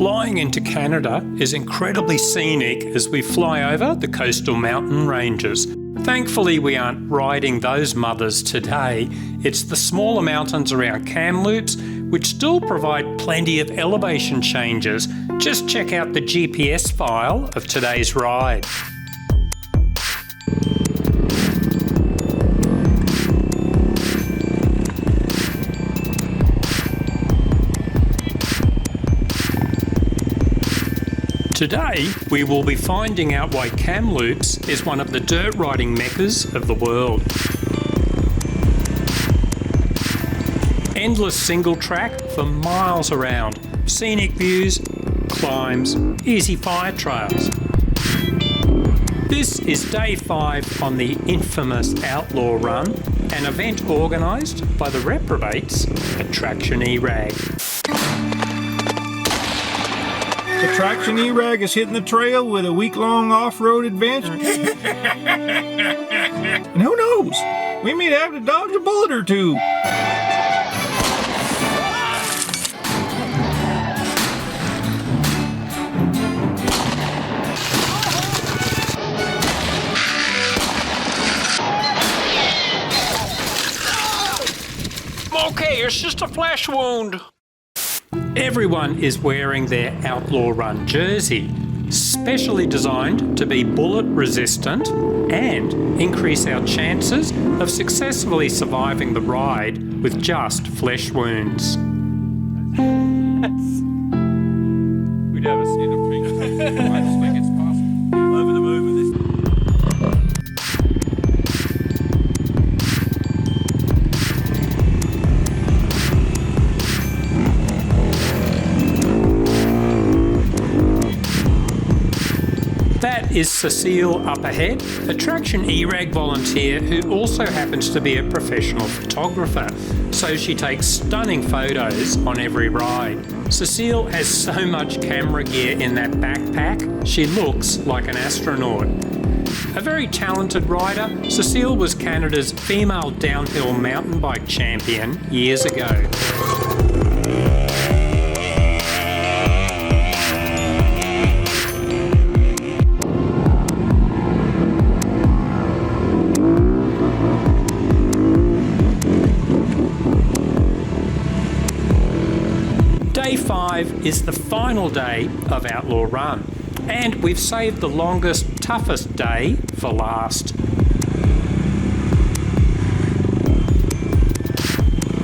Flying into Canada is incredibly scenic as we fly over the coastal mountain ranges. Thankfully, we aren't riding those mothers today. It's the smaller mountains around Kamloops which still provide plenty of elevation changes. Just check out the GPS file of today's ride. Today, we will be finding out why Kamloops is one of the dirt riding meccas of the world. Endless single track for miles around, scenic views, climbs, easy fire trails. This is day 5 on the infamous Outlaw Run, an event organised by the reprobates at Traction eRag. The Traction eRag is hitting the trail with a week-long off-road adventure. And who knows, we may have to dodge a bullet or two. Okay, it's just a flesh wound. Everyone is wearing their Outlaw Run jersey, specially designed to be bullet resistant and increase our chances of successfully surviving the ride with just flesh wounds. We'd never seen a picture. I just think it's possible. Over the moon with this. That is Cecile up ahead, a Traction eRag volunteer who also happens to be a professional photographer, so she takes stunning photos on every ride. Cecile has so much camera gear in that backpack, she looks like an astronaut. A very talented rider, Cecile was Canada's female downhill mountain bike champion years ago. Day 5 is the final day of Outlaw Run, and we've saved the longest, toughest day for last.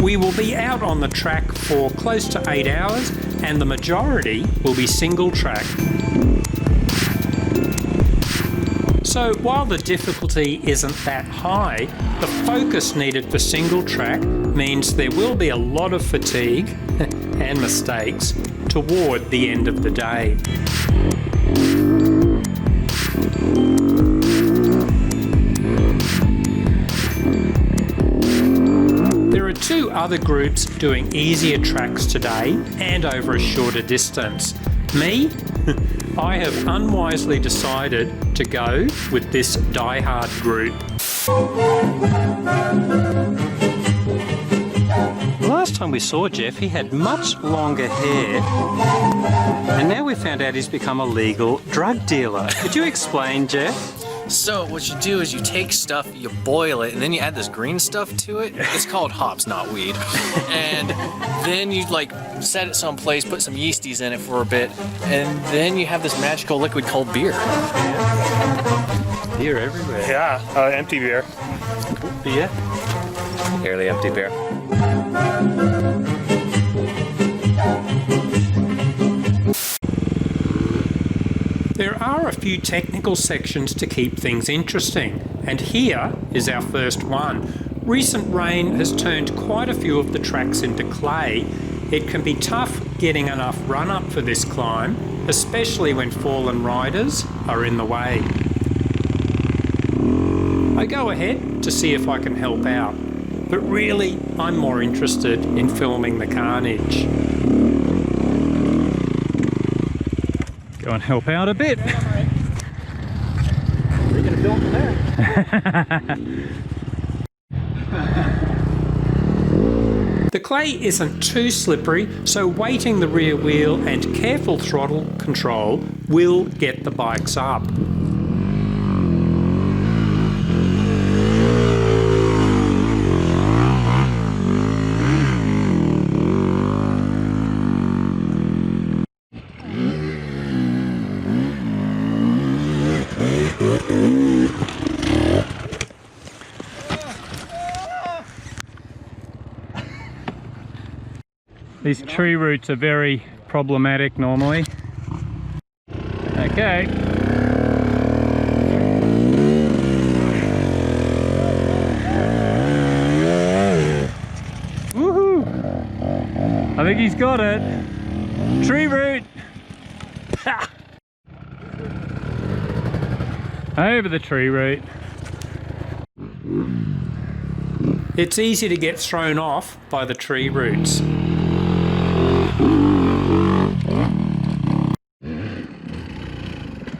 We will be out on the track for close to 8 hours, and the majority will be single track. So while the difficulty isn't that high, the focus needed for single track means there will be a lot of fatigue and mistakes toward the end of the day. There are 2 other groups doing easier tracks today and over a shorter distance. Me? I have unwisely decided to go with this die-hard group. Last time we saw Jeff, he had much longer hair, and now we found out he's become a legal drug dealer. Could you explain, Jeff? So what you do is you take stuff, you boil it, and then you add this green stuff to it. It's called hops, not weed. And then you like set it someplace, put some yeasties in it for a bit, and then you have this magical liquid called beer. Beer everywhere. Yeah, empty beer. Beer? Nearly empty beer. There are a few technical sections to keep things interesting, and here is our first one. Recent rain has turned quite a few of the tracks into clay. It can be tough getting enough run-up for this climb, especially when fallen riders are in the way. I go ahead to see if I can help out, but really I'm more interested in filming the carnage. Go and help out a bit. We're going to film from there. The clay isn't too slippery, so weighting the rear wheel and careful throttle control will get the bikes up. These tree roots are very problematic normally. Okay. Woohoo! I think he's got it. Tree root! Ha! Over the tree root. It's easy to get thrown off by the tree roots.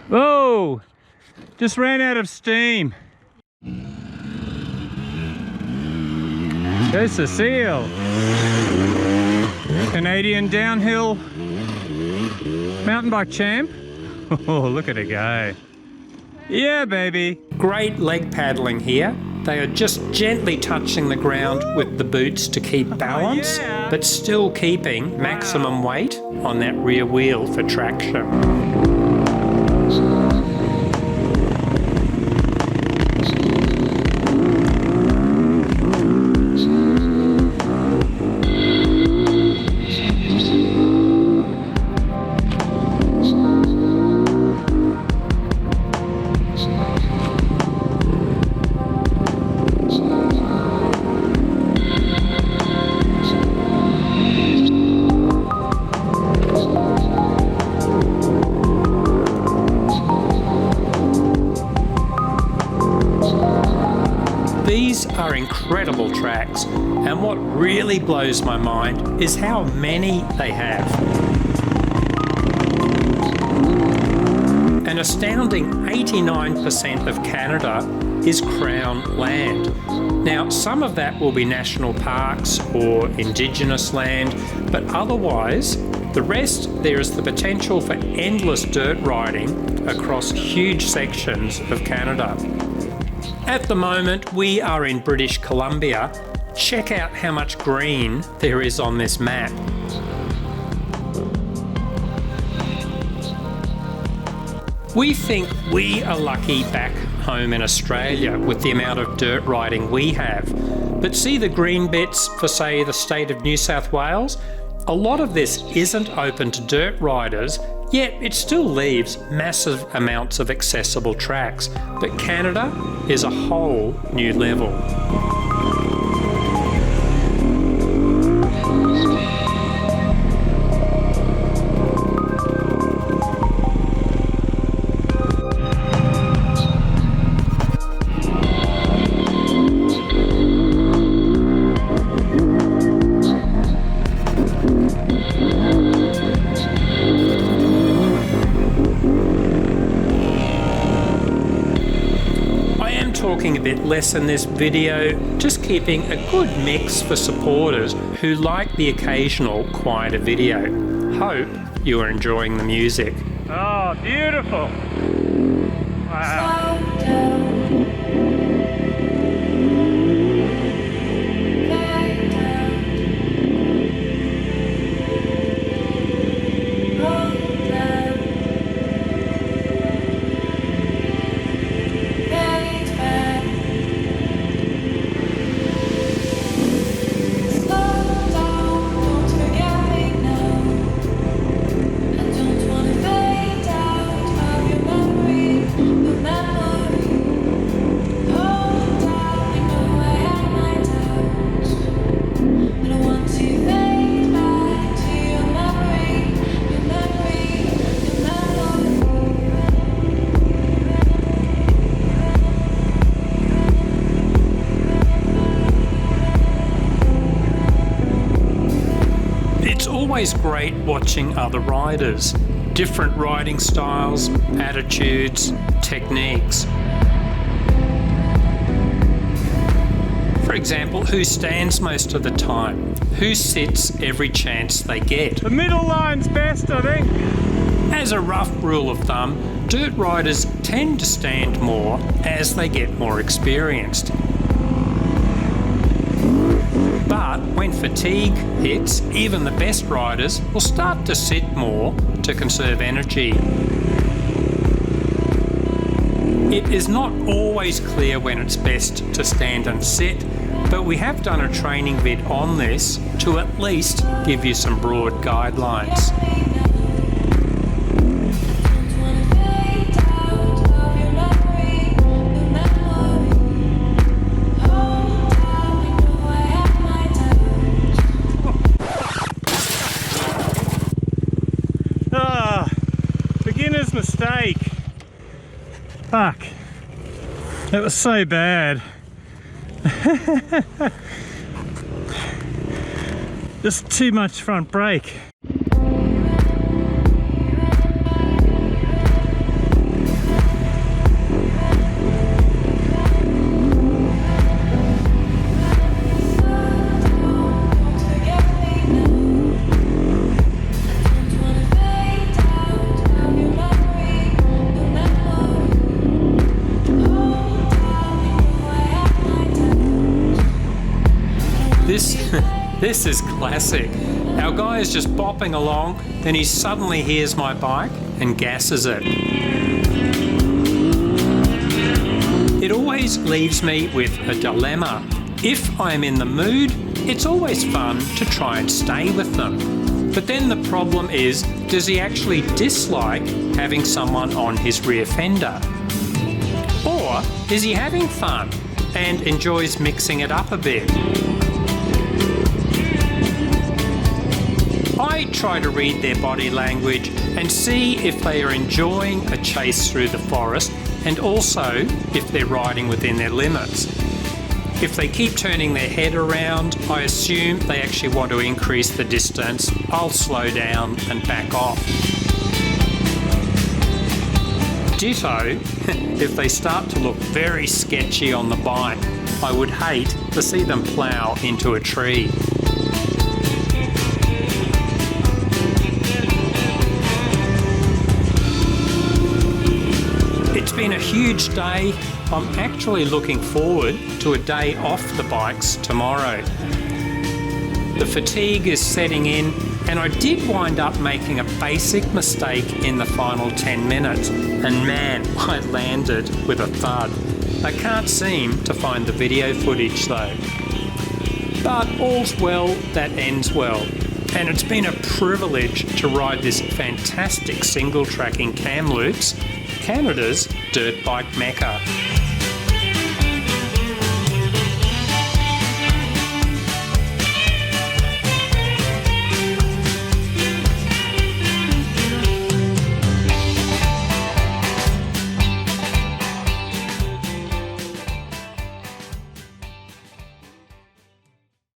Whoa! Just ran out of steam. There's Cecile. Canadian downhill mountain bike champ. Oh, look at her go. Yeah, baby. Great leg paddling here. They are just gently touching the ground with the boots to keep balance, but still keeping maximum weight on that rear wheel for traction. These are incredible tracks, and what really blows my mind is how many they have. An astounding 89% of Canada is Crown land. Now, some of that will be national parks or Indigenous land, but otherwise, the rest, there is the potential for endless dirt riding across huge sections of Canada. At the moment, we are in British Columbia. Check out how much green there is on this map. We think we are lucky back home in Australia with the amount of dirt riding we have. But see the green bits for, say, the state of New South Wales? A lot of this isn't open to dirt riders, yet it still leaves massive amounts of accessible tracks. But Canada is a whole new level. Talking a bit less in this video, just keeping a good mix for supporters who like the occasional quieter video. Hope you are enjoying the music. Oh, beautiful. Wow. It's always great watching other riders, different riding styles, attitudes, techniques. For example, who stands most of the time? who sits every chance they get. The middle line's best, I think. As a rough rule of thumb, dirt riders tend to stand more as they get more experienced. But when fatigue hits, even the best riders will start to sit more to conserve energy. It is not always clear when it's best to stand and sit, but we have done a training vid on this to at least give you some broad guidelines. Beginner's mistake. Fuck. That was so bad. Just too much front brake. This is classic. Our guy is just bopping along, then he suddenly hears my bike and gasses it. It always leaves me with a dilemma. If I'm in the mood, it's always fun to try and stay with them. But then the problem is, does he actually dislike having someone on his rear fender? Or is he having fun and enjoys mixing it up a bit? I try to read their body language and see if they are enjoying a chase through the forest and also if they're riding within their limits. If they keep turning their head around, I assume they actually want to increase the distance. I'll slow down and back off. Ditto, if they start to look very sketchy on the bike, I would hate to see them plough into a tree. It's been a huge day. I'm actually looking forward to a day off the bikes tomorrow. The fatigue is setting in, and I did wind up making a basic mistake in the final 10 minutes, and man, I landed with a thud. I can't seem to find the video footage though. But all's well that ends well, and it's been a privilege to ride this fantastic single track in Kamloops, Canada's dirt bike mecca.